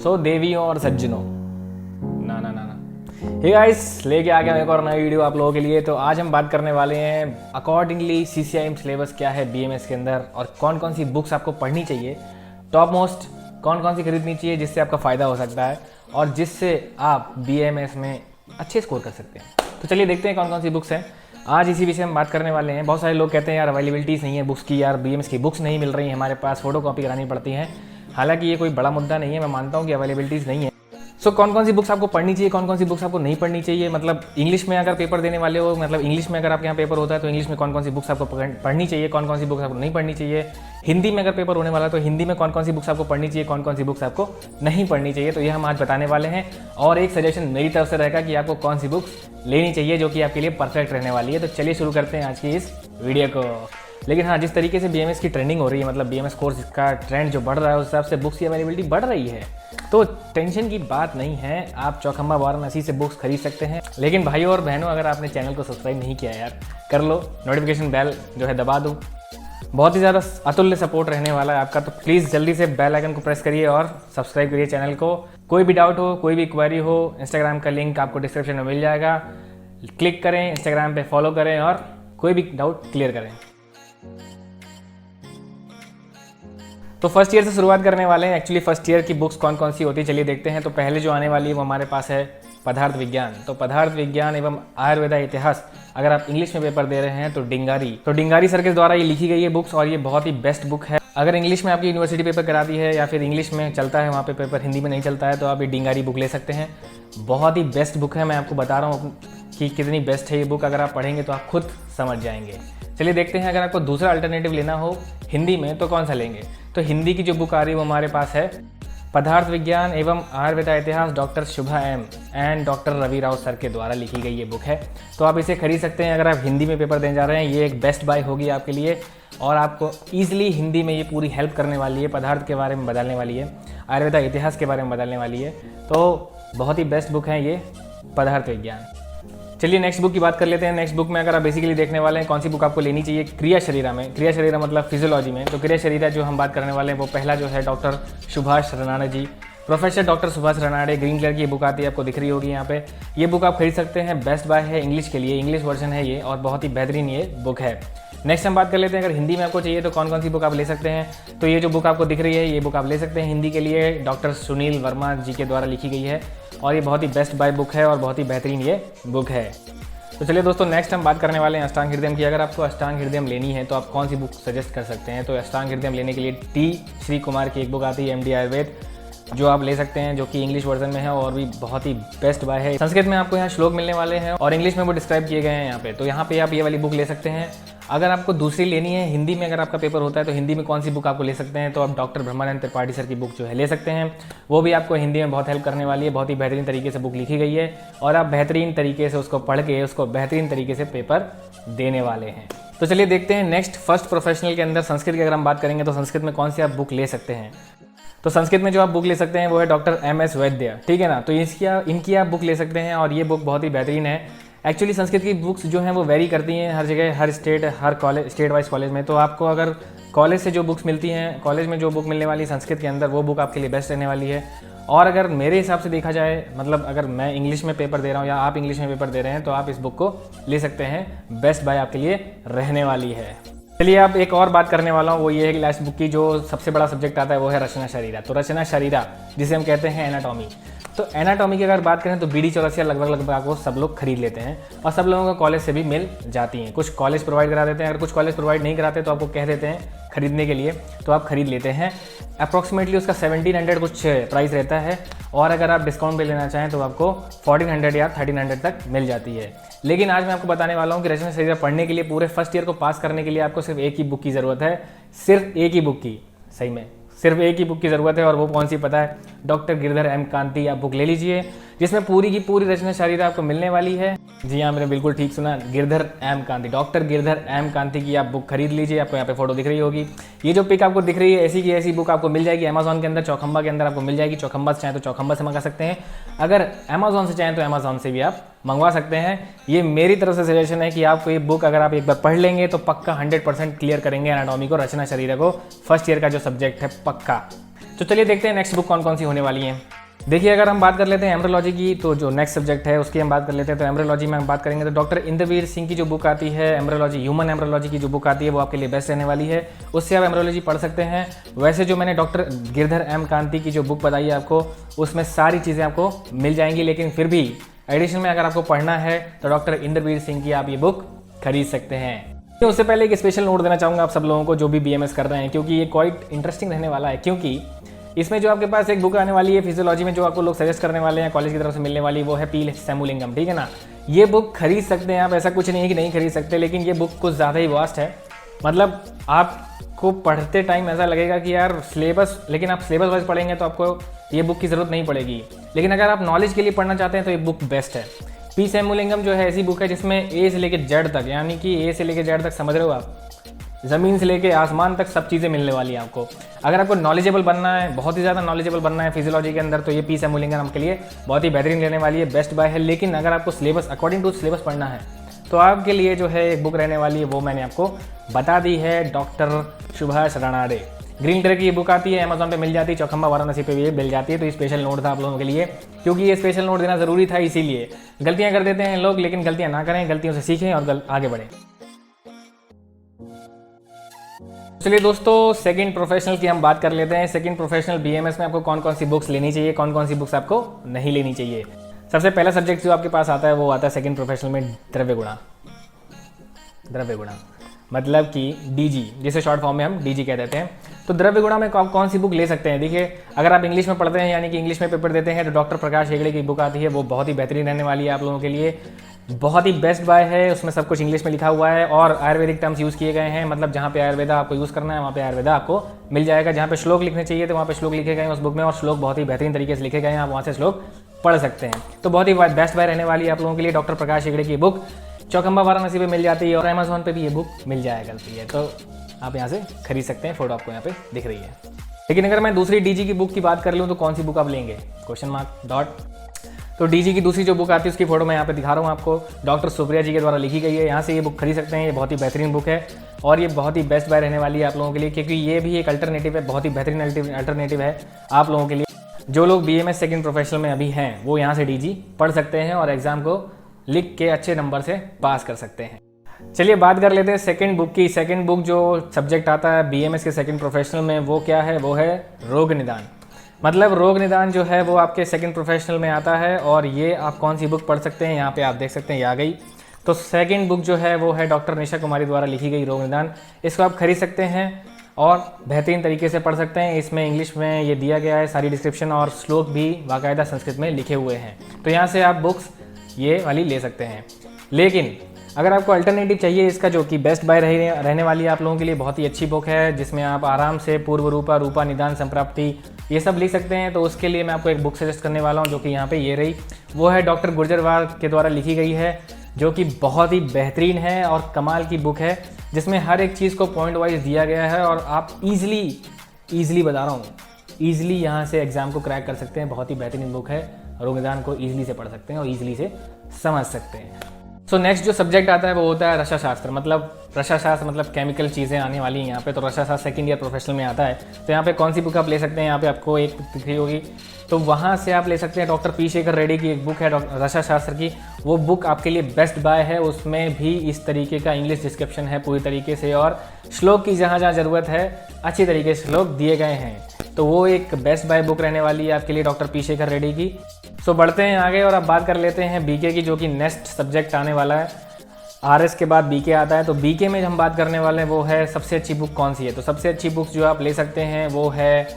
सो देवियों और सज्जनों, ना ना ना ना, हे गाइस, लेके आ गया एक और नई वीडियो आप लोगों के लिए। तो आज हम बात करने वाले हैं अकॉर्डिंगली CCIM सिलेबस क्या है BMS के अंदर और कौन कौन सी बुक्स आपको पढ़नी चाहिए, टॉप मोस्ट कौन कौन सी खरीदनी चाहिए जिससे आपका फ़ायदा हो सकता है और जिससे आप BMS में अच्छे स्कोर कर सकते हैं। तो चलिए देखते हैं कौन कौन सी बुक्स हैं। आज इसी विषय में बात करने वाले हैं। बहुत सारे लोग कहते हैं यार अवेलेबिलिटीज़ नहीं है बुक्स की, यार BMS की बुक्स नहीं मिल रही हैं, हमारे पास फ़ोटो कॉपी करानी पड़ती हैं। हालांकि ये कोई बड़ा मुद्दा नहीं है, मैं मानता हूँ कि अवेलेबिलिटीज़ नहीं है। सो कौन कौन सी बुक्स आपको पढ़नी चाहिए, कौन कौन सी बुक्स आपको नहीं पढ़नी चाहिए, मतलब इंग्लिश में अगर पेपर देने वाले हो, मतलब इंग्लिश में अगर आपके यहाँ पेपर होता है तो इंग्लिश में कौन कौन सी बुक्स आपको पढ़नी चाहिए, कौन कौन सी बुक्स आपको नहीं पढ़नी चाहिए। हिंदी में अगर पेपर होने वाला है तो हिंदी में कौन कौन सी बुक्स आपको पढ़नी चाहिए, कौन कौन सी बुक्स आपको नहीं पढ़नी चाहिए, तो ये हम आज बताने वाले हैं। और एक सजेशन मेरी तरफ से रहेगा कि आपको कौन सी बुक्स लेनी चाहिए जो कि आपके लिए परफेक्ट रहने वाली है। तो चलिए शुरू करते हैं आज की इस वीडियो को। लेकिन हाँ, जिस तरीके से BMS की ट्रेंडिंग हो रही है, मतलब BMS कोर्स का ट्रेंड जो बढ़ रहा है उस हिसाब से बुक्स की अवेलेबिलिटी बढ़ रही है, तो टेंशन की बात नहीं है। आप चौखंबा वाराणसी से बुक्स खरीद सकते हैं। लेकिन भाइयों और बहनों, अगर आपने चैनल को सब्सक्राइब नहीं किया यार, कर लो, नोटिफिकेशन बेल जो है दबा दो। बहुत ही ज़्यादा अतुल्य सपोर्ट रहने वाला है आपका, तो प्लीज़ जल्दी से बेल आइकन को प्रेस करिए और सब्सक्राइब करिए चैनल को। कोई भी डाउट हो, कोई भी क्वेरी हो, इंस्टाग्राम का लिंक आपको डिस्क्रिप्शन में मिल जाएगा, क्लिक करें, इंस्टाग्राम पे फॉलो करें और कोई भी डाउट क्लियर करें। तो फर्स्ट ईयर से शुरुआत करने वाले हैं। एक्चुअली फर्स्ट ईयर की बुक्स कौन कौन सी होती है चलिए देखते हैं। तो पहले जो आने वाली है वो हमारे पास है पदार्थ विज्ञान। तो पदार्थ विज्ञान एवं आयुर्वेदा इतिहास, अगर आप इंग्लिश में पेपर दे रहे हैं तो डिंगारी सर के द्वारा ये लिखी गई है बुक्स और ये बहुत ही बेस्ट बुक है। अगर इंग्लिश में आपकी यूनिवर्सिटी पेपर कराती है या फिर इंग्लिश में चलता है वहाँ पे पेपर, हिंदी में नहीं चलता है, तो आप ये डिंगारी बुक ले सकते हैं। बहुत ही बेस्ट बुक है, मैं आपको बता रहा हूँ कि कितनी बेस्ट है ये बुक। अगर आप पढ़ेंगे तो आप खुद समझ जाएंगे। चलिए देखते हैं, अगर आपको दूसरा अल्टरनेटिव लेना हो हिंदी में तो कौन सा लेंगे। तो हिंदी की जो बुक आ रही है वो हमारे पास है पदार्थ विज्ञान एवं आयुर्वेदा इतिहास, doctor Shubha M and doctor Ravi Rao sir के द्वारा लिखी गई ये बुक है। तो आप इसे खरीद सकते हैं अगर आप हिंदी में पेपर देने जा रहे हैं। ये एक बेस्ट बाय होगी आपके लिए और आपको ईजिली हिंदी में ये पूरी हेल्प करने वाली है। पदार्थ के बारे में बताने वाली है, आयुर्वेदा इतिहास के बारे में बताने वाली है। तो बहुत ही बेस्ट बुक है ये पदार्थ विज्ञान। चलिए नेक्स्ट बुक की बात कर लेते हैं। नेक्स्ट बुक में अगर आप बेसिकली देखने वाले हैं कौन सी बुक आपको लेनी चाहिए, क्रिया शरीरा में। क्रिया शरीरा मतलब फिजियोलॉजी में। तो क्रिया शरीरा जो हम बात करने वाले हैं वो पहला जो है doctor Subhash Ranade ji, professor doctor Subhash Ranade, green colour की बुक आती है, आपको दिख रही होगी यहाँ पे। ये बुक आप खरीद सकते हैं, बेस्ट बाय है इंग्लिश के लिए, इंग्लिश वर्जन है ये और बहुत ही बेहतरीन ये बुक है। नेक्स्ट हम बात कर लेते हैं, अगर हिंदी में आपको चाहिए तो कौन कौन सी बुक आप ले सकते हैं। तो ये जो बुक आपको दिख रही है ये बुक आप ले सकते हैं हिंदी के लिए, डॉक्टर सुनील वर्मा जी के द्वारा लिखी गई है और ये बहुत ही बेस्ट बाय बुक है और बहुत ही बेहतरीन ये बुक है। तो चलिए दोस्तों, नेक्स्ट हम बात करने वाले हैं अष्टांग हृदय की। अगर आपको अष्टांग हृदय लेनी है तो आप कौन सी बुक सजेस्ट कर सकते हैं। तो अष्टांग हृदय लेने के लिए टी श्री कुमार की एक बुक आती है MD आयुर्वेद, जो आप ले सकते हैं, जो कि इंग्लिश वर्जन में है और भी बहुत ही बेस्ट बाय है। संस्कृत में आपको यहाँ श्लोक मिलने वाले हैं और इंग्लिश में वो डिस्क्राइब किए गए हैं यहाँ पे। तो यहाँ पे आप ये वाली बुक ले सकते हैं। अगर आपको दूसरी लेनी है हिंदी में, अगर आपका पेपर होता है तो हिंदी में कौन सी बुक आपको ले सकते हैं, तो आप डॉक्टर ब्रह्मानंद त्रिपाठी सर की बुक जो है ले सकते हैं। वो भी आपको हिंदी में बहुत हेल्प करने वाली है, बहुत ही बेहतरीन तरीके से बुक लिखी गई है और आप बेहतरीन तरीके से उसको पढ़ के उसको बेहतरीन तरीके से पेपर देने वाले हैं। तो चलिए देखते हैं नेक्स्ट फर्स्ट प्रोफेशनल के अंदर संस्कृत की अगर हम बात करेंगे तो संस्कृत में कौन सी आप बुक ले सकते हैं। तो संस्कृत में जो आप बुक ले सकते हैं वो है डॉक्टर MS वैद्य, ठीक है ना। तो इनकी आप बुक ले सकते हैं और ये बुक बहुत ही बेहतरीन है। एक्चुअली संस्कृत की बुक्स जो हैं वो वेरी करती हैं हर जगह, हर स्टेट, हर कॉलेज, स्टेट वाइज कॉलेज में। तो आपको अगर कॉलेज से जो बुक्स मिलती हैं, कॉलेज में जो बुक मिलने वाली है संस्कृत के अंदर, वो बुक आपके लिए बेस्ट रहने वाली है। और अगर मेरे हिसाब से देखा जाए, मतलब अगर मैं इंग्लिश में पेपर दे रहा हूँ या आप इंग्लिश में पेपर दे रहे हैं तो आप इस बुक को ले सकते हैं, बेस्ट बाय आपके लिए रहने वाली है। चलिए अब एक और बात करने वाला हूँ, वो ये है कि लास्ट बुक की जो सबसे बड़ा सब्जेक्ट आता है वो है रचना शरीरा। तो रचना शरीरा जिसे हम कहते हैं एनाटॉमी। तो एनाटॉमी की अगर बात करें तो BD चौरसिया लगभग आपको सब लोग खरीद लेते हैं और सब लोगों को कॉलेज से भी मिल जाती हैं। कुछ कॉलेज प्रोवाइड करा देते हैं, अगर कुछ कॉलेज प्रोवाइड नहीं कराते तो आपको कह देते हैं खरीदने के लिए, तो आप खरीद लेते हैं। अप्रॉक्सीमेटली उसका 1700 कुछ प्राइस रहता है और अगर आप डिस्काउंट पे लेना चाहें तो आपको 1400 या 1300 तक मिल जाती है। लेकिन आज मैं आपको बताने वाला हूँ कि रचना शरीरा पढ़ने के लिए, पूरे फर्स्ट ईयर को पास करने के लिए आपको सिर्फ एक ही बुक की ज़रूरत है, सिर्फ एक ही बुक की, सही में सिर्फ एक ही बुक की ज़रूरत है। और वो कौन सी पता है, डॉक्टर गिरधर M कांति। आप बुक ले लीजिए जिसमें पूरी की पूरी रचना शरीरा आपको मिलने वाली है। जी हाँ, मैंने बिल्कुल ठीक सुना, गिरधर M कांति, डॉक्टर गिरधर M कांति की आप बुक खरीद लीजिए। आपको यहाँ पे फोटो दिख रही होगी, ये जो पिक आपको दिख रही है ऐसी की ऐसी बुक आपको मिल जाएगी अमेजॉन के अंदर, चौखंबा के अंदर आपको मिल जाएगी। चौखंबा से चाहें तो चौखंबा से मंगा सकते हैं, अगर अमेजॉन से चाहें तो अमेजॉन से भी आप मंगवा सकते हैं। ये मेरी तरफ से सजेशन है कि आपको ये बुक अगर आप एक बार पढ़ लेंगे तो पक्का 100% क्लियर करेंगे एनाटॉमी को, रचना शरीरा को, फर्स्ट ईयर का जो सब्जेक्ट है, पक्का। तो चलिए देखते हैं नेक्स्ट बुक कौन कौन सी होने वाली है। देखिए, अगर हम बात कर लेते हैं एम्ब्रियोलॉजी की, तो जो नेक्स्ट सब्जेक्ट है उसकी हम बात कर लेते हैं। तो एम्ब्रियोलॉजी में हम बात करेंगे तो डॉक्टर इंद्रवीर सिंह की जो बुक आती है एम्ब्रियोलॉजी, ह्यूमन एम्ब्रियोलॉजी की जो बुक आती है वो आपके लिए बेस्ट रहने वाली है। उससे आप एम्ब्रियोलॉजी पढ़ सकते हैं। वैसे जो मैंने डॉक्टर गिरधर एम कांति की जो बुक बताई है आपको, उसमें सारी चीज़ें आपको मिल जाएंगी, लेकिन फिर भी एडिशन में अगर आपको पढ़ना है तो डॉक्टर इंद्रवीर सिंह की आप ये बुक खरीद सकते हैं। तो उससे पहले एक स्पेशल नोट देना चाहूँगा आप सब लोगों को जो भी BMS कर रहे हैं, क्योंकि ये क्वाइट इंटरेस्टिंग रहने वाला है। क्योंकि इसमें जो आपके पास एक बुक आने वाली है फिजियोलॉजी में, जो आपको लोग सजेस्ट करने वाले हैं कॉलेज की तरफ से मिलने वाली, वो है पी सैमुलिंगम, ठीक है ना। ये बुक खरीद सकते हैं आप, ऐसा कुछ नहीं है कि नहीं खरीद सकते, लेकिन ये बुक कुछ ज़्यादा ही वास्ट है। मतलब आपको पढ़ते टाइम ऐसा लगेगा कि यार सिलेबस, लेकिन आप सिलेबस वाइज पढ़ेंगे तो आपको ये बुक की ज़रूरत नहीं पड़ेगी। लेकिन अगर आप नॉलेज के लिए पढ़ना चाहते हैं तो ये बुक बेस्ट है। पी सैमुलिंगम जो है ऐसी बुक है जिसमें ए से लेकर जेड तक, यानी कि ए से लेकर जेड तक, समझ रहे हो आप, ज़मीन से लेके आसमान तक सब चीज़ें मिलने वाली हैं आपको। अगर आपको नॉलेजेबल बनना है, बहुत ही ज़्यादा नॉलेजेबल बनना है फिजियोलॉजी के अंदर, तो ये पी सैमुलिंगम आपके लिए बहुत ही बेहतरीन रहने वाली है, बेस्ट बाय है। लेकिन अगर आपको सिलेबस अकॉर्डिंग टू सिलेबस पढ़ना है तो आपके लिए जो है एक बुक रहने वाली है, वो मैंने आपको बता दी है, डॉक्टर सुभाष राणाडे। ग्रीन कलर की ये बुक आती है, अमेजॉन पे मिल जाती है, चौखंबा वाराणसी पे भी मिल जाती है। तो ये स्पेशल नोट था आप लोगों के लिए, क्योंकि ये स्पेशल नोट देना ज़रूरी था। इसीलिए गलतियाँ कर देते हैं लोग, लेकिन गलतियाँ ना करें, गलतियों से सीखें और आगे बढ़ें। चलिए दोस्तों, सेकंड प्रोफेशनल की हम बात कर लेते हैं। सेकंड प्रोफेशनल BMS में आपको कौन कौन सी बुक्स लेनी चाहिए, कौन कौन सी बुक्स आपको नहीं लेनी चाहिए। सबसे पहला सब्जेक्ट जो आपके पास आता है वो आता है सेकंड प्रोफेशनल में द्रव्य गुणा। द्रव्य गुणा मतलब कि DG, जिसे शॉर्ट फॉर्म में हम DG कह देते हैं। तो द्रव्य गुणा में आप कौन सी बुक ले सकते हैं। देखिए, अगर आप इंग्लिश में पढ़ते हैं, यानी कि इंग्लिश में पेपर देते हैं, तो डॉक्टर प्रकाश हेगड़े की बुक आती है, वो बहुत ही बेहतरीन रहने वाली है आप लोगों के लिए, बहुत ही बेस्ट बाय है। उसमें सब कुछ इंग्लिश में लिखा हुआ है और आयुर्वेदिक टर्म्स यूज़ किए गए हैं। मतलब जहाँ पे आयुर्वेदा आपको यूज़ करना है वहाँ पे आयुर्वेदा आपको मिल जाएगा। जहाँ पे श्लोक लिखने चाहिए तो वहाँ पे श्लोक लिखे गए हैं उस बुक में, और श्लोक बहुत ही बेहतरीन तरीके से लिखे गए हैं, आप वहाँ से श्लोक पढ़ सकते हैं। तो बहुत ही बेस्ट बाय रहने वाली है आप लोगों के लिए डॉक्टर प्रकाश हेगड़े की बुक। चौखंबा वाराणसी पे मिल जाती है और अमेजोन पे भी ये बुक मिल जाया करती है, तो आप यहाँ से खरीद सकते हैं। फोटो आपको यहाँ पे दिख रही है। लेकिन अगर मैं दूसरी DG की बुक की बात कर लूँ तो कौन सी बुक आप लेंगे, क्वेश्चन मार्क डॉट। तो DG की दूसरी जो बुक आती है उसकी फोटो मैं यहाँ पे दिखा रहा हूँ आपको, डॉक्टर सुप्रिया जी के द्वारा लिखी गई है। यहाँ से ये बुक खरीद सकते हैं, ये बहुत ही बेहतरीन बुक है और ये बहुत ही बेस्ट बाय रहने वाली है आप लोगों के लिए, क्योंकि ये भी एक अल्टरनेटिव है, बहुत ही बेहतरीन अल्टरनेटिव है आप लोगों के लिए। जो लोग BMS सेकंड प्रोफेशनल में अभी हैं वो यहाँ से DG पढ़ सकते हैं और एग्जाम को लिख के अच्छे नंबर से पास कर सकते हैं। चलिए बात कर लेते हैं सेकंड बुक की। सेकंड बुक जो सब्जेक्ट आता है BMS के सेकंड प्रोफेशनल में, वो क्या है, वो है रोग निदान। मतलब रोग निदान जो है वो आपके सेकंड प्रोफेशनल में आता है। और ये आप कौन सी बुक पढ़ सकते हैं, यहाँ पे आप देख सकते हैं, ये आ गई। तो सेकंड बुक जो है वो है डॉक्टर निशा कुमारी द्वारा लिखी गई रोग निदान। इसको आप खरीद सकते हैं और बेहतरीन तरीके से पढ़ सकते हैं। इसमें इंग्लिश में ये दिया गया है सारी डिस्क्रिप्शन, और श्लोक भी बाकायदा संस्कृत में लिखे हुए हैं। तो यहाँ से आप बुक्स ये वाली ले सकते हैं। लेकिन अगर आपको अल्टरनेटिव चाहिए इसका, जो कि बेस्ट बाय रहने वाली है आप लोगों के लिए, बहुत ही अच्छी बुक है जिसमें आप आराम से पूर्व रूपा, रूपा निदान, संप्राप्ति ये सब लिख सकते हैं, तो उसके लिए मैं आपको एक बुक सजेस्ट करने वाला हूँ, जो कि यहाँ पे ये रही। वो है डॉक्टर गुर्जरवाल के द्वारा लिखी गई है, जो कि बहुत ही बेहतरीन है और कमाल की बुक है, जिसमें हर एक चीज़ को पॉइंट वाइज दिया गया है और आप ईजिली बता रहा हूँ, ईजिली यहाँ से एग्जाम को क्रैक कर सकते हैं। बहुत ही बेहतरीन बुक है, रोग निदान को ईजिली से पढ़ सकते हैं और ईजिली से समझ सकते हैं। सो नेक्स्ट जो सब्जेक्ट आता है वो होता है रसाशास्त्र। मतलब रसाशास्त्र मतलब केमिकल चीज़ें आने वाली हैं यहाँ पे। तो रसाशास्त्र सेकंड ईयर प्रोफेशनल में आता है। तो यहाँ पे कौन सी बुक आप ले सकते हैं, यहाँ पे आपको एक दिख रही होगी, तो वहाँ से आप ले सकते हैं डॉक्टर पी शेखर रेड्डी की एक बुक है रसाशास्त्र की। वो बुक आपके लिए बेस्ट बाय है। उसमें भी इस तरीके का इंग्लिश डिस्क्रिप्शन है पूरी तरीके से, और श्लोक की जहाँ जहाँ ज़रूरत है अच्छी तरीके से श्लोक दिए गए हैं। तो वो एक बेस्ट बाय बुक रहने वाली है आपके लिए डॉक्टर पी शेखर रेड्डी की। सो बढ़ते हैं आगे और अब बात कर लेते हैं BK की, जो कि नेक्स्ट सब्जेक्ट आने वाला है। RS के बाद BK आता है। तो BK में हम बात करने वाले हैं वो है सबसे अच्छी बुक कौन सी है। तो सबसे अच्छी बुक जो आप ले सकते हैं वो है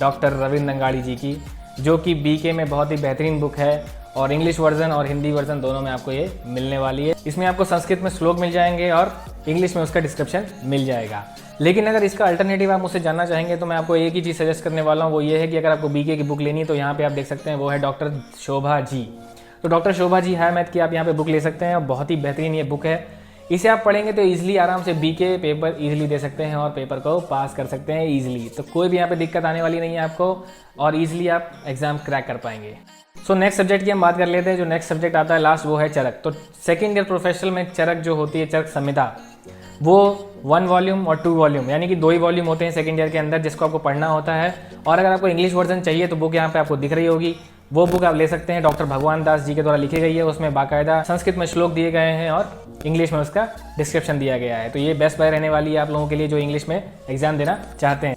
डॉक्टर रविंद्र नंगाड़ी जी की, जो कि BK में बहुत ही बेहतरीन बुक है और इंग्लिश वर्जन और हिंदी वर्जन दोनों में आपको ये मिलने वाली है। इसमें आपको संस्कृत में श्लोक मिल जाएंगे और इंग्लिश में उसका डिस्क्रिप्शन मिल जाएगा। लेकिन अगर इसका अल्टरनेटिव आप मुझसे जानना चाहेंगे तो मैं आपको एक ही चीज़ सजेस्ट करने वाला हूँ, वो ये है कि अगर आपको BK की बुक लेनी है तो यहाँ पे आप देख सकते हैं वो है डॉक्टर शोभा जी। तो doctor Shobha ji high math की आप यहाँ पे बुक ले सकते हैं और बहुत ही बेहतरीन ये बुक है। इसे आप पढ़ेंगे तो ईजिली आराम से BK पेपर ईजिली दे सकते हैं और पेपर को पास कर सकते हैं ईजिली। तो कोई भी यहाँ पे दिक्कत आने वाली नहीं है आपको और ईजिली आप एग्जाम क्रैक कर पाएंगे। सो नेक्स्ट सब्जेक्ट की हम बात कर लेते हैं। जो नेक्स्ट सब्जेक्ट आता है लास्ट वो है चरक। तो सेकेंड ईयर प्रोफेशनल में चरक जो होती है, चरक संहिता, वो 1 वॉल्यूम और 2 वॉल्यूम यानी कि 2 ही वॉल्यूम होते हैं सेकेंड ईयर के अंदर, जिसको आपको पढ़ना होता है। और अगर आपको इंग्लिश वर्जन चाहिए तो बुक यहाँ पे आपको दिख रही होगी, वो बुक आप ले सकते हैं। डॉक्टर भगवान दास जी के द्वारा लिखी गई है, उसमें बाकायदा संस्कृत में श्लोक दिए गए हैं और इंग्लिश में उसका डिस्क्रिप्शन दिया गया है। तो ये बेस्ट बाय रहने वाली है आप लोगों के लिए जो इंग्लिश में एग्जाम देना चाहते हैं।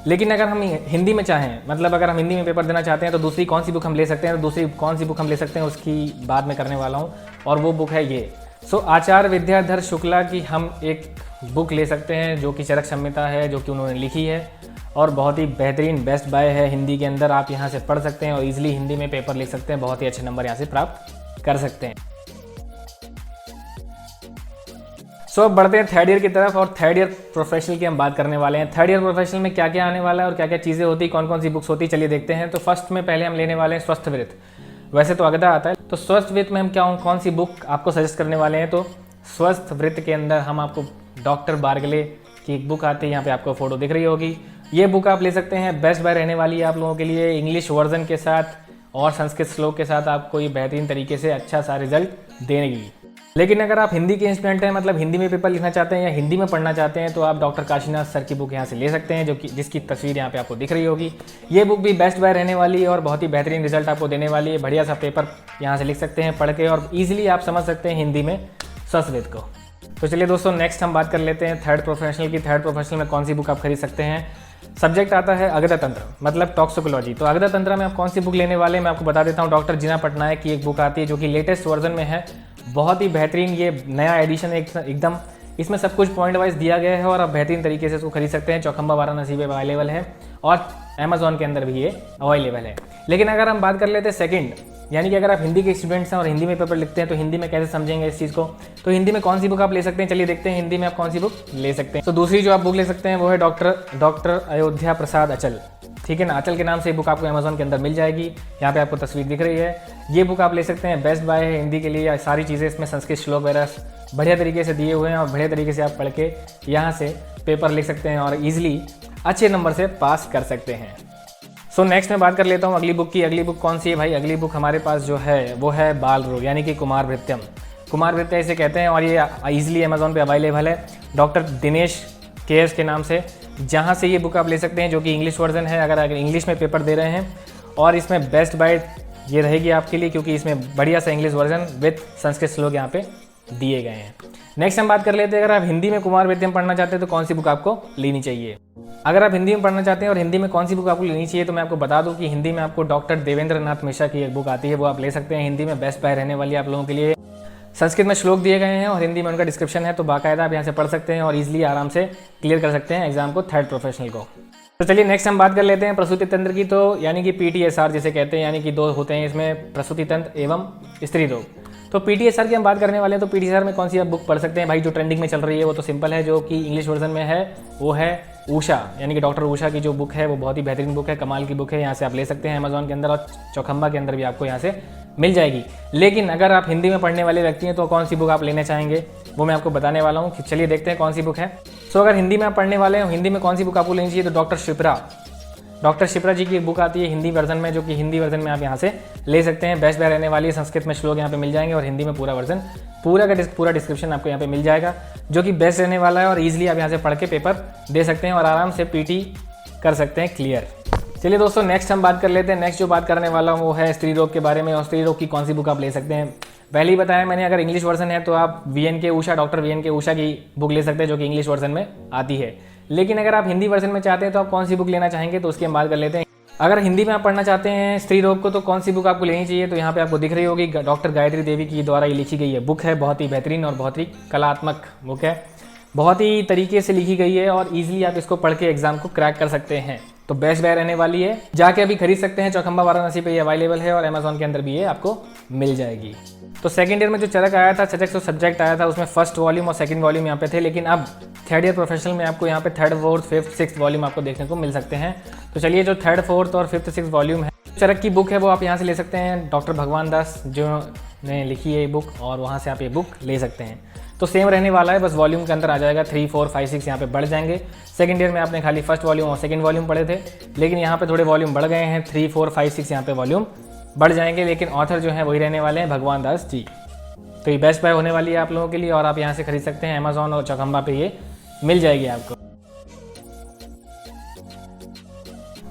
लेकिन अगर हम हिंदी में चाहें, मतलब अगर हम हिंदी में पेपर देना चाहते हैं तो दूसरी कौन सी बुक हम ले सकते हैं, तो दूसरी कौन सी बुक हम ले सकते हैं उसकी बात मैं करने वाला हूँ, और वो बुक है ये। आचार्य विद्याधर शुक्ला की हम एक बुक ले सकते हैं जो कि चरक संहिता है, जो कि उन्होंने लिखी है और बहुत ही बेहतरीन बेस्ट बाय है हिंदी के अंदर। आप यहाँ से पढ़ सकते हैं और ईजिली हिंदी में पेपर लिख सकते हैं, बहुत ही अच्छे नंबर यहाँ से प्राप्त कर सकते हैं। अब बढ़ते हैं थर्ड ईयर की तरफ, और थर्ड ईयर प्रोफेशनल की हम बात करने वाले हैं। थर्ड ईयर प्रोफेशनल में क्या क्या आने वाला है और क्या क्या चीज़ें होती, कौन कौन सी बुक्स होती, चलिए देखते हैं। तो फर्स्ट में पहले हम लेने वाले हैं स्वस्थ वृत्त। वैसे तो अगदा आता है, तो स्वस्थ वृत्त में हम क्या कौन सी बुक आपको सजेस्ट करने वाले हैं। तो स्वस्थ वृत्त के अंदर हम आपको डॉक्टर बारगले की एक बुक आती है, यहाँ पे आपको फोटो दिख रही होगी। ये बुक आप ले सकते हैं, बेस्ट बाय रहने वाली है आप लोगों के लिए। इंग्लिश वर्जन के साथ और संस्कृत श्लोक के साथ आपको ये बेहतरीन तरीके से अच्छा सा रिजल्ट देगी। लेकिन अगर आप हिंदी के स्टूडेंट हैं, मतलब हिंदी में पेपर लिखना चाहते हैं या हिंदी में पढ़ना चाहते हैं, तो आप डॉक्टर काशीनाथ सर की बुक यहाँ से ले सकते हैं, जो कि जिसकी तस्वीर यहाँ पे आपको दिख रही होगी। ये बुक भी बेस्ट बाय रहने वाली है और बहुत ही बेहतरीन रिजल्ट आपको देने वाली है। बढ़िया सा पेपर यहाँ से लिख सकते हैं पढ़ के, और ईजिली आप समझ सकते हैं हिंदी में संस्कृत को। तो चलिए दोस्तों, नेक्स्ट हम बात कर लेते हैं थर्ड प्रोफेशनल की। थर्ड प्रोफेशनल में कौन सी बुक आप खरीद सकते हैं। सब्जेक्ट आता है अगधा तंत्र, मतलब टॉक्सिकोलॉजी। तो अगधा तंत्र में आप कौन सी बुक लेने वाले हैं मैं आपको बता देता हूँ। डॉक्टर जीना पटनायक की एक बुक आती है जो कि लेटेस्ट वर्जन में है, बहुत ही बेहतरीन। ये नया एडिशन एकदम, इसमें सब कुछ पॉइंट वाइज दिया गया है और आप बेहतरीन तरीके से इसको खरीद सकते हैं। चौखंबा वाराणसी पे अवेलेबल है और अमेजोन के अंदर भी ये अवेलेबल है। लेकिन अगर हम बात कर लेते हैं सेकंड, यानी कि अगर आप हिंदी के स्टूडेंट्स हैं और हिंदी में पेपर लिखते हैं तो हिंदी में कैसे समझेंगे इस चीज़ को, तो हिंदी में कौन सी बुक आप ले सकते हैं, चलिए देखते हैं हिंदी में आप कौन सी बुक ले सकते हैं। तो दूसरी जो आप बुक ले सकते हैं वो है डॉक्टर अयोध्या प्रसाद अचल, ठीक है ना। अचल के नाम से बुक आपको अमेजोन के अंदर मिल जाएगी, यहाँ पे आपको तस्वीर दिख रही है। ये बुक आप ले सकते हैं, बेस्ट बाय है हिंदी के लिए। सारी चीज़ें इसमें संस्कृत श्लोक वगैरह बढ़िया तरीके से दिए हुए हैं और बढ़िया तरीके से आप पढ़ के यहाँ से पेपर लिख सकते हैं और ईजिली अच्छे नंबर से पास कर सकते हैं। नेक्स्ट मैं बात कर लेता हूँ अगली बुक की। अगली बुक कौन सी है भाई, अगली बुक हमारे पास जो है वो है बाल रोग, यानी कि कुमार भृत्यम। कुमार भृत्य इसे कहते हैं और ये ईजिली अमेजोन पे अवेलेबल है डॉक्टर दिनेश केएस के नाम से, जहाँ से ये बुक आप ले सकते हैं, जो कि इंग्लिश वर्जन है। अगर इंग्लिश में पेपर दे रहे हैं, और इसमें बेस्ट बाय ये रहेगी आपके लिए, क्योंकि इसमें बढ़िया सा इंग्लिश वर्जन विद संस्कृत श्लोक यहाँ पे दिए गए हैं। नेक्स्ट हम बात कर लेते हैं, अगर आप हिंदी में कुमार भृत्यम पढ़ना चाहते हैं तो कौन सी बुक आपको लेनी चाहिए। अगर आप हिंदी में पढ़ना चाहते हैं और हिंदी में कौन सी बुक आपको लेनी चाहिए, तो मैं आपको बता दूं कि हिंदी में आपको डॉक्टर देवेंद्र नाथ मिश्रा की एक बुक आती है, वो आप ले सकते हैं। हिंदी में बेस्ट बाय रहने वाली है आप लोगों के लिए। संस्कृत में श्लोक दिए गए हैं और हिंदी में उनका डिस्क्रिप्शन है, तो बाकायदा आप यहाँ से पढ़ सकते हैं और ईजिली आराम से क्लियर कर सकते हैं एग्जाम को, थर्ड प्रोफेशनल को। तो चलिए नेक्स्ट हम बात कर लेते हैं प्रसूति तंत्र की। तो यानी कि PTSR जिसे कहते हैं, यानी कि 2 होते हैं इसमें, प्रसूति तंत्र एवं स्त्री रोग। तो PTSR की हम बात करने वाले हैं। तो PTSR में कौन सी आप बुक पढ़ सकते हैं भाई, जो ट्रेंडिंग में चल रही है वो तो सिंपल है, जो कि इंग्लिश वर्जन में है वो है उषा, यानी कि डॉक्टर उषा की जो बुक है वो बहुत ही बेहतरीन बुक है, कमाल की बुक है। यहाँ से आप ले सकते हैं अमेजोन के अंदर, और चौखंबा के अंदर भी आपको यहाँ से मिल जाएगी। लेकिन अगर आप हिंदी में पढ़ने वाले व्यक्ति हैं तो कौन सी बुक आप लेना चाहेंगे वो मैं आपको बताने वाला हूँ। कि चलिए देखते हैं कौन सी बुक है। अगर हिंदी में आप पढ़ने वाले हैं, हिंदी में कौन सी बुक आपको लेनी चाहिए, तो डॉक्टर शिप्रा जी की एक बुक आती है हिंदी वर्जन में, जो कि हिंदी वर्जन में आप यहाँ से ले सकते हैं। बेस्ट बाय रहने वाली है, संस्कृत में श्लोक यहाँ पे मिल जाएंगे और हिंदी में पूरा वर्जन, पूरा डिस्क्रिप्शन आपको यहाँ पे मिल जाएगा, जो कि बेस्ट रहने वाला है। और ईजिली आप यहाँ से पढ़ के पेपर दे सकते हैं और आराम से PT कर सकते हैं क्लियर। चलिए दोस्तों, नेक्स्ट हम बात कर लेते हैं। नेक्स्ट जो बात करने वाला हूँ वो है स्त्री रोग के बारे में, और स्त्री रोग की कौन सी बुक आप ले सकते हैं। पहले ही बताया मैंने, अगर इंग्लिश वर्जन है तो आप डॉक्टर VNK उषा की बुक ले सकते हैं, जो कि इंग्लिश वर्जन में आती है। लेकिन अगर आप हिंदी वर्जन में चाहते हैं तो आप कौन सी बुक लेना चाहेंगे, तो उसकी हम बात कर लेते हैं। अगर हिंदी में आप पढ़ना चाहते हैं स्त्री रोग को, तो कौन सी बुक आपको लेनी चाहिए, तो यहाँ पे आपको दिख रही होगी, डॉक्टर गायत्री देवी की द्वारा ये लिखी गई है बुक है। बहुत ही बेहतरीन और बहुत ही कलात्मक बुक है, बहुत ही तरीके से लिखी गई है और ईजिली आप इसको पढ़ के एग्जाम को क्रैक कर सकते हैं। तो बेस्ट बाय रहने वाली है, जाके अभी खरीद सकते हैं। चौखंबा वाराणसी पे ये अवेलेबल है और अमेजोन के अंदर भी ये आपको मिल जाएगी। तो सेकंड ईयर में जो चरक आया था, चरक जो सब्जेक्ट आया था, उसमें फर्स्ट वॉल्यूम और सेकंड वॉल्यूम यहाँ पे थे। लेकिन अब थर्ड ईयर प्रोफेशनल में आपको यहाँ पे third, fourth, fifth, sixth volume आपको देखने को मिल सकते हैं। तो चलिए, जो थर्ड, फोर्थ और फिफ्थ, सिक्स्थ वॉल्यूम है चरक की बुक है, वो आप यहाँ से ले सकते हैं। डॉक्टर भगवान दास जो ने लिखी है ये बुक, और वहाँ से आप ये बुक ले सकते हैं। तो सेम रहने वाला है, बस वॉल्यूम के अंदर आ जाएगा 3, 4, 5, 6 यहाँ पे बढ़ जाएंगे। सेकंड ईयर में आपने खाली फर्स्ट वॉल्यूम और सेकंड वॉल्यूम पढ़े थे, लेकिन यहाँ पे थोड़े वॉल्यूम बढ़ गए हैं, 3, 4, 5, 6 यहाँ पे वॉल्यूम बढ़ जाएंगे। लेकिन ऑथर जो है वही रहने वाले हैं, भगवान दास जी। तो ये बेस्ट बाय होने वाली है आप लोगों के लिए और आप यहाँ से खरीद सकते हैं। अमेजॉन और चौखंबा पे ये मिल जाएगी आपको।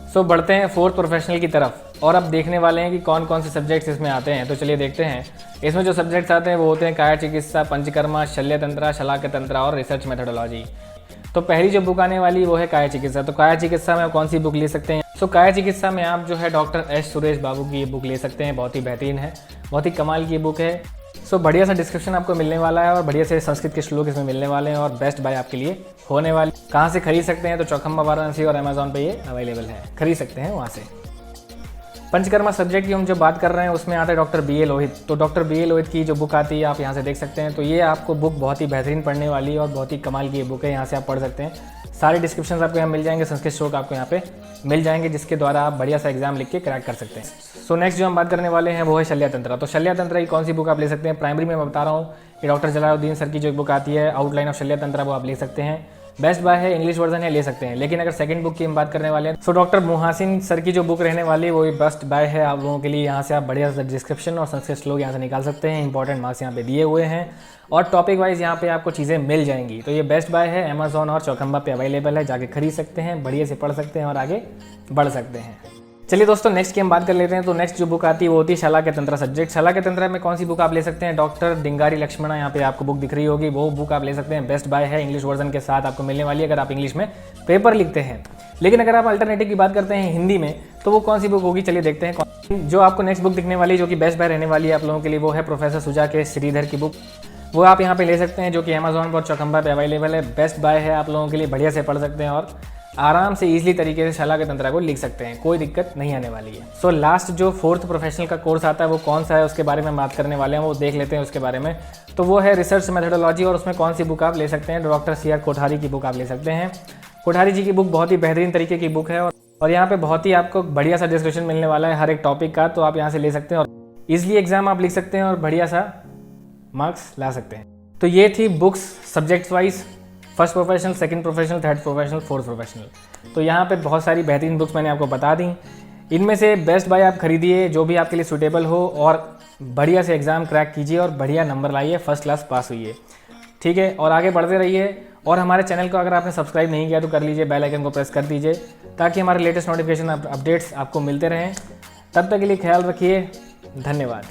सो बढ़ते हैं फोर्थ प्रोफेशनल की तरफ और अब देखने वाले हैं कि कौन कौन से सब्जेक्ट्स इसमें आते हैं। तो चलिए देखते हैं। इसमें जो सब्जेक्ट्स आते हैं वो होते हैं काया चिकित्सा, पंचकर्मा, शल्य तंत्र, शलाक्य तंत्र और रिसर्च मेथोडोलॉजी। तो पहली जो बुक आने वाली वो है काया चिकित्सा। तो काया चिकित्सा में आप कौन सी बुक ले सकते हैं? सो काया चिकित्सा में आप जो है डॉक्टर एस सुरेश बाबू की ये बुक ले सकते हैं। बहुत ही बेहतरीन है, बहुत ही कमाल की बुक है। सो बढ़िया सा डिस्क्रिप्शन आपको मिलने वाला है और बढ़िया से संस्कृत के श्लोक इसमें मिलने वाले हैं और बेस्ट बाय आपके लिए होने वाली। कहाँ से खरीद सकते हैं? तो चौखंबा वाराणसी और अमेजॉन पे ये अवेलेबल है, खरीद सकते हैं वहाँ से। पंचकर्मा सब्जेक्ट की हम जो बात कर रहे हैं उसमें आता है डॉक्टर बी ए लोहित। तो डॉक्टर बी ए लोहित की जो बुक आती है आप यहाँ से देख सकते हैं। तो ये आपको बुक बहुत ही बेहतरीन पढ़ने वाली और बहुत ही कमाल की ये बुक है, यहाँ से आप पढ़ सकते हैं। सारे डिस्क्रिप्शन आपको यहाँ मिल जाएंगे, संस्कृत श्लोक आपको यहाँ पे मिल जाएंगे, जिसके द्वारा आप बढ़िया सा एग्जाम लिख के क्रैक कर सकते हैं। सो नेक्स्ट जो हम बात करने वाले हैं वो है शल्य तंत्र। तो शल्य तंत्र की कौन सी बुक आप ले सकते हैं? प्राइमरी में मैं बता रहा हूँ कि डॉक्टर जलालुद्दीन सर की जो बुक आती है आउटलाइन ऑफ शल्य तंत्र वो आप ले सकते हैं। बेस्ट बाय है, इंग्लिश वर्जन है, ले सकते हैं। लेकिन अगर सेकंड बुक की हम बात करने वाले हैं तो डॉक्टर मुहासिन सर की जो बुक रहने वाली है वो बेस्ट बाय है आप लोगों के लिए। यहाँ से आप बढ़िया सा डिस्क्रिप्शन और संस्कृत श्लोक यहाँ से निकाल सकते हैं। इंपॉर्टेंट मार्क्स यहाँ पे दिए हुए हैं और टॉपिक वाइज यहाँ पे आपको चीज़ें मिल जाएंगी। तो ये बेस्ट बाय है, अमेजॉन और चौखंबा पे अवेलेबल है, जाके खरीद सकते हैं, बढ़िया से पढ़ सकते हैं और आगे बढ़ सकते हैं। चलिए दोस्तों नेक्स्ट की हम बात कर लेते हैं। तो नेक्स्ट जो बुक आती है वो होती है शलाक्य तंत्र सब्जेक्ट। शलाक्य तंत्र में कौन सी बुक आप ले सकते हैं? डॉक्टर डिंगारी लक्ष्मणा, यहाँ पे आपको बुक दिख रही होगी, वो बुक आप ले सकते हैं। बेस्ट बाय है, इंग्लिश वर्जन के साथ आपको मिलने वाली है अगर आप इंग्लिश में पेपर लिखते हैं। लेकिन अगर आप अल्टरनेटिव की बात करते हैं हिंदी में तो वो कौन सी बुक होगी? चलिए देखते हैं। जो आपको नेक्स्ट बुक दिखने वाली है जो कि बेस्ट बाय रहने वाली है आप लोगों के लिए वो है प्रोफेसर सुजा के श्रीधर की बुक। वो आप यहाँ पे ले सकते हैं, जो कि अमेजॉन पर चौखंबा पे अवेलेबल है। बेस्ट बाय है आप लोगों के लिए, बढ़िया से पढ़ सकते हैं और आराम से ईजिली तरीके से शलाक्य तंत्र को लिख सकते हैं, कोई दिक्कत नहीं आने वाली है। सो लास्ट जो फोर्थ प्रोफेशनल का कोर्स आता है वो कौन सा है उसके बारे में बात करने वाले हैं, वो देख लेते हैं उसके बारे में। तो वो है रिसर्च मेथोडोलॉजी और उसमें कौन सी बुक आप ले सकते हैं? डॉक्टर सी आर कोठारी की बुक आप ले सकते हैं। कोठारी जी की बुक बहुत ही बेहतरीन तरीके की बुक है और यहाँ पे बहुत ही आपको बढ़िया सा डिस्कशन मिलने वाला है हर एक टॉपिक का, तो आप यहाँ से ले सकते हैं और ईजिली एग्जाम आप लिख सकते हैं और बढ़िया सा मार्क्स ला सकते हैं। तो ये थी books subjects wise, first professional, second professional, third professional, fourth professional. तो यहाँ पे बहुत सारी बेहतरीन बुक्स मैंने आपको बता दी। इनमें से बेस्ट बाय आप खरीदिए जो भी आपके लिए सूटेबल हो और बढ़िया से एग्ज़ाम क्रैक कीजिए और बढ़िया नंबर लाइए, फर्स्ट क्लास पास हुई है, ठीक है। और आगे बढ़ते रहिए और हमारे चैनल को अगर आपने सब्सक्राइब नहीं किया तो कर लीजिए, बेल आइकन को प्रेस कर दीजिए ताकि हमारे लेटेस्ट नोटिफिकेशन अपडेट्स आपको मिलते रहें। तब तक के लिए ख्याल रखिए, धन्यवाद।